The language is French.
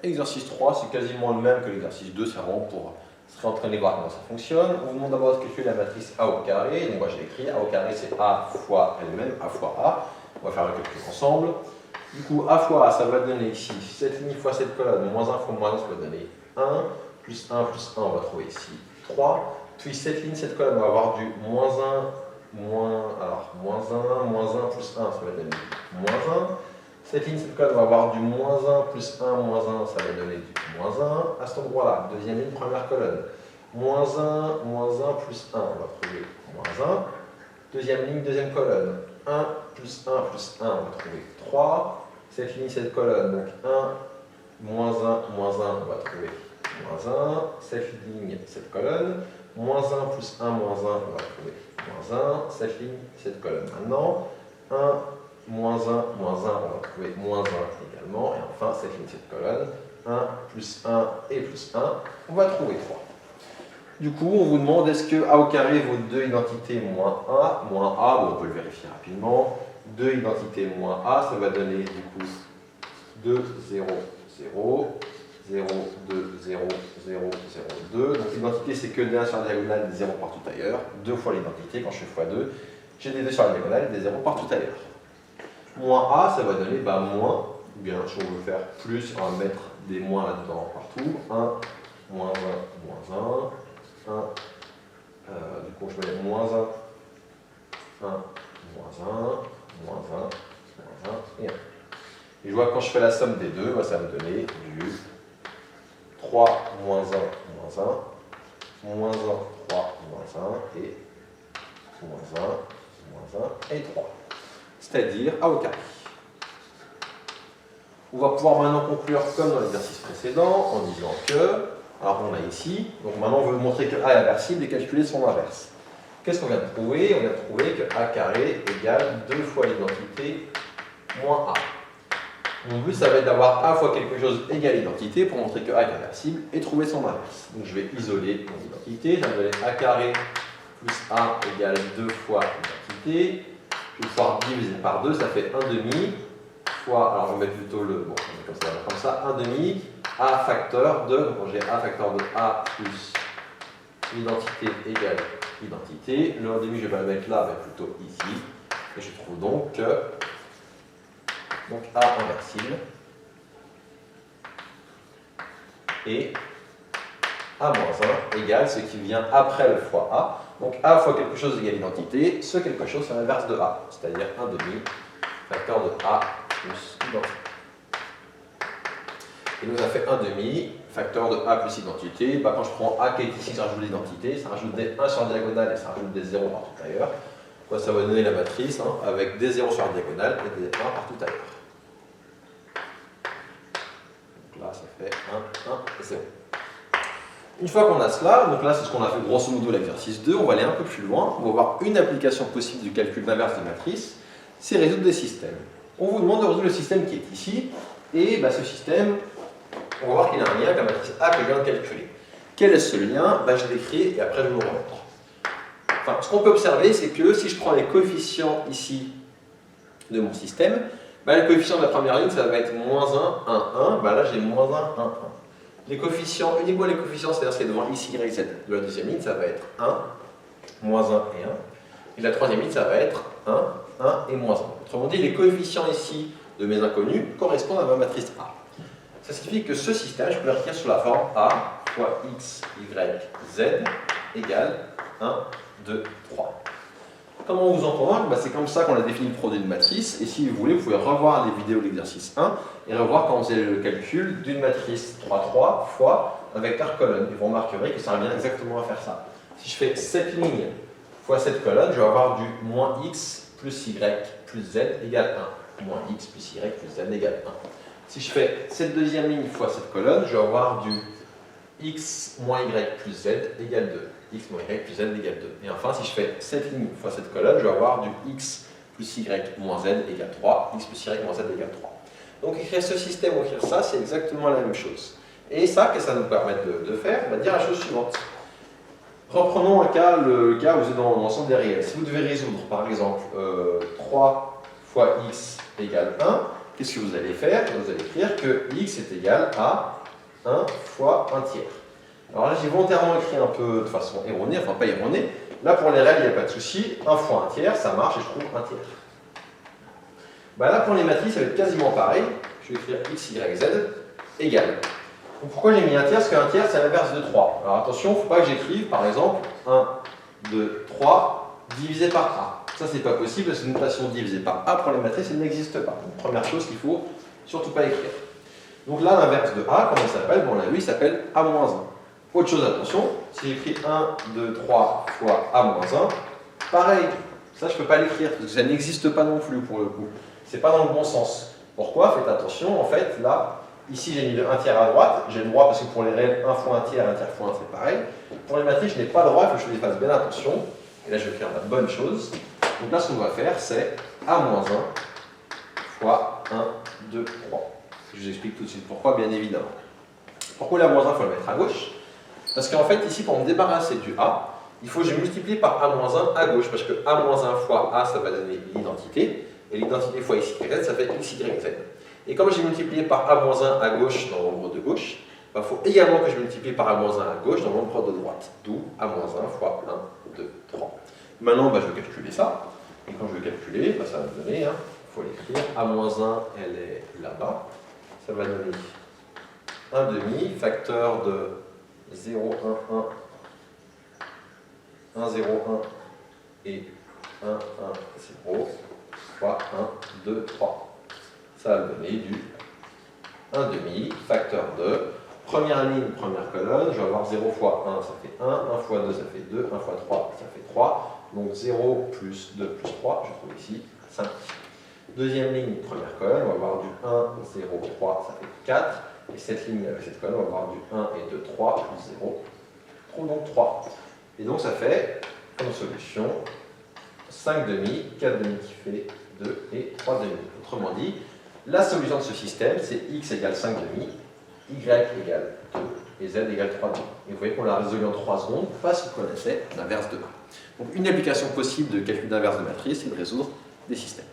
Exercice 3, c'est quasiment le même que l'exercice 2, c'est vraiment pour se réentraîner, voir comment ça fonctionne. On vous demande d'abord de calculer la matrice A au carré. Donc moi j'ai écrit A au carré, c'est A fois elle-même, A fois A. On va faire le calcul ensemble. Du coup, A fois A, ça va donner ici cette ligne fois cette colonne, moins 1 fois moins 1, ça va donner 1, plus 1 plus 1, on va trouver ici 3. Puis cette ligne, cette colonne, on va avoir du moins 1, moins 1 plus 1, ça va donner moins 1. Cette ligne, cette colonne, va avoir du moins 1 plus 1, moins 1, ça va donner du moins 1. À cet endroit-là, deuxième ligne, première colonne. Moins 1 plus 1, on va trouver moins 1. Deuxième ligne, deuxième colonne. 1 plus 1 plus 1, on va trouver 3. Cette ligne, cette colonne, donc 1, moins 1, on va trouver moins 1. Cette ligne, cette colonne. Moins 1 plus 1, moins 1, on va trouver moins 1. Cette ligne, cette colonne. Maintenant, 1, moins 1, on va trouver moins 1 également. Et enfin, cette ligne, cette colonne, 1 plus 1 et plus 1, on va trouver 3. Du coup, on vous demande est-ce que A au carré vaut 2 identités moins A, bon, on peut le vérifier rapidement. 2 identités moins A, ça va donner du coup 2, 0, 0, 0, 2, 0, 0, 0, 2. Donc l'identité, c'est que des 1 sur la diagonale, des 0 partout ailleurs. 2 fois l'identité, quand je fais x2, j'ai des 2 sur la diagonale, des 0 partout ailleurs. Moins A, ça va donner moins, ou bien si on veut faire plus, on va mettre des moins là-dedans partout. 1, moins 1, moins 1, 1, du coup je mets moins 1, 1, moins 1, moins 1, moins 1 et 1. Et je vois que quand je fais la somme des deux, ça va me donner du 3, moins 1, moins 1, moins 1, 3, moins 1 et moins 1, moins 1 et 3. C'est-à-dire A au carré. On va pouvoir maintenant conclure comme dans l'exercice précédent en disant que, alors on a ici, donc maintenant on veut montrer que A est inversible et calculer son inverse. Qu'est-ce qu'on vient de trouver? On vient de trouver que A carré égale 2 fois l'identité moins A. Mon but, ça va être d'avoir A fois quelque chose égale l'identité pour montrer que A est inversible et trouver son inverse. Donc je vais isoler mon identité, ça va donner A carré plus A égale 2 fois l'identité. Je vais pouvoir diviser par 2, ça fait 1 demi fois, alors je vais mettre plutôt le, bon, comme ça, 1 demi, A facteur de, donc j'ai A facteur de A plus l'identité égale identité. Le 1 demi, je vais pas le mettre là, mais plutôt ici. Et je trouve donc que A inversible et A moins 1 égale ce qui vient après le fois A. Donc A fois quelque chose égale identité, ce quelque chose c'est l'inverse de A, c'est-à-dire 1 demi facteur de A plus identité. Et nous ça fait 1 demi facteur de A plus identité. Quand je prends A qui est ici, ça rajoute l'identité, ça rajoute des 1 sur la diagonale et ça rajoute des 0 partout ailleurs. Ça va donner la matrice avec des 0 sur la diagonale et des 1 partout ailleurs. Donc là ça fait 1, 1, 0. Une fois qu'on a cela, donc là c'est ce qu'on a fait grosso modo l'exercice 2, on va aller un peu plus loin, on va voir une application possible du calcul d'inverse de matrice, c'est résoudre des systèmes. On vous demande de résoudre le système qui est ici, et ce système, on va voir qu'il a un lien avec la matrice A que je viens de calculer. Quel est ce lien? Je l'écris et après je vous le remontre. Enfin, ce qu'on peut observer, c'est que si je prends les coefficients ici de mon système, le coefficient de la première ligne, ça va être moins 1, 1, 1, là j'ai moins 1, 1, 1. Les coefficients, uniquement les coefficients, c'est-à-dire ce qui est devant x, y, z de la deuxième ligne, ça va être 1, moins 1 et 1. Et la troisième ligne, ça va être 1, 1 et moins 1. Autrement dit, les coefficients ici de mes inconnus correspondent à ma matrice A. Ça signifie que ce système, je peux l'écrire sous la forme A fois x, y, z égale 1, 2, 3. Comment on vous en convainc? C'est comme ça qu'on a défini le produit de matrice. Et si vous voulez, vous pouvez revoir les vidéos de l'exercice 1 et revoir quand vous faisait le calcul d'une matrice 3, 3 fois un vecteur colonne. Et vous remarquerez que ça revient exactement à faire ça. Si je fais cette ligne fois cette colonne, je vais avoir du moins x plus y plus z égale 1. Moins x plus y plus z égale 1. Si je fais cette deuxième ligne fois cette colonne, je vais avoir du x moins y plus z égale 2. X moins y plus z égale 2. Et enfin, si je fais cette ligne fois cette colonne, je vais avoir du x plus y moins z égale 3, x plus y moins z égale 3. Donc écrire ce système ou écrire ça, c'est exactement la même chose. Et ça, qu'est-ce que ça nous permet de faire? On va dire la chose suivante. Reprenons un cas, le cas où vous êtes dans l'ensemble des réels. Si vous devez résoudre, par exemple, 3 fois x égale 1, qu'est-ce que vous allez faire? Vous allez écrire que x est égal à 1 fois 1 tiers. Alors là, j'ai volontairement écrit un peu de façon erronée, enfin pas erronée. Là, pour les règles, il n'y a pas de souci. 1 fois 1 tiers, ça marche et je trouve 1 tiers. Bah là, pour les matrices, ça va être quasiment pareil. Je vais écrire x, y, z égale. Donc pourquoi j'ai mis 1 tiers? Parce qu'un tiers, c'est l'inverse de 3. Alors attention, il ne faut pas que j'écrive, par exemple, 1, 2, 3 divisé par a. Ça, c'est pas possible, parce que une notation divisée par a pour les matrices, elle n'existe pas. Donc, première chose qu'il ne faut surtout pas écrire. Donc là, l'inverse de a, comment il s'appelle? Bon, on l'a vu, il s'appelle a-1. Autre chose, attention, si j'écris 1, 2, 3 fois a-1, pareil, ça je ne peux pas l'écrire, parce que ça n'existe pas non plus pour le coup. C'est pas dans le bon sens. Pourquoi? Faites attention, en fait, là, ici j'ai mis le 1 tiers à droite, j'ai le droit parce que pour les réels, 1 fois 1 tiers fois 1, c'est pareil. Pour les matrices, je n'ai pas le droit, il faut que je les fasse bien attention. Et là, je vais faire la bonne chose. Donc là, ce qu'on va faire, c'est a-1 fois 1, 2, 3. Je vous explique tout de suite pourquoi, bien évidemment. Pourquoi la -1, il faut le mettre à gauche? Parce qu'en fait, ici, pour me débarrasser du a, il faut que je multiplie par a-1 à gauche, parce que a-1 fois a, ça va donner l'identité, et l'identité fois x, y, z, ça fait x, y, z. Et comme j'ai multiplié par a-1 à gauche dans l'ombre de gauche, il faut également que je multiplie par a-1 à gauche dans l'ombre de droite. D'où a-1 fois 1, 2, 3. Maintenant, je vais calculer ça. Et quand je vais calculer, ça va me donner, il faut l'écrire, a-1, elle est là-bas. Ça va donner 1 demi, facteur de 0, 1, 1, 1, 0, 1 et 1, 1, 0 fois 1, 2, 3. Ça va donner du 1 demi, facteur de première ligne, première colonne. Je vais avoir 0 fois 1, ça fait 1, 1 fois 2, ça fait 2, 1 fois 3, ça fait 3. Donc 0 plus 2 plus 3, je trouve ici 5. Deuxième ligne, première colonne, on va avoir du 1, 0, 3, ça fait 4. Et cette ligne avec cette colonne, on va avoir du 1 et 2, 3, plus 0. Je trouve donc 3. Et donc ça fait, comme solution, 5 demi, 4 demi qui fait 2 et 3 demi. Autrement dit, la solution de ce système, c'est x égale 5 demi, y égale 2 et z égale 3 demi. Et vous voyez qu'on l'a résolu en 3 secondes parce qu'on connaissait l'inverse de a. Donc une application possible de calcul d'inverse de matrice, c'est de résoudre des systèmes.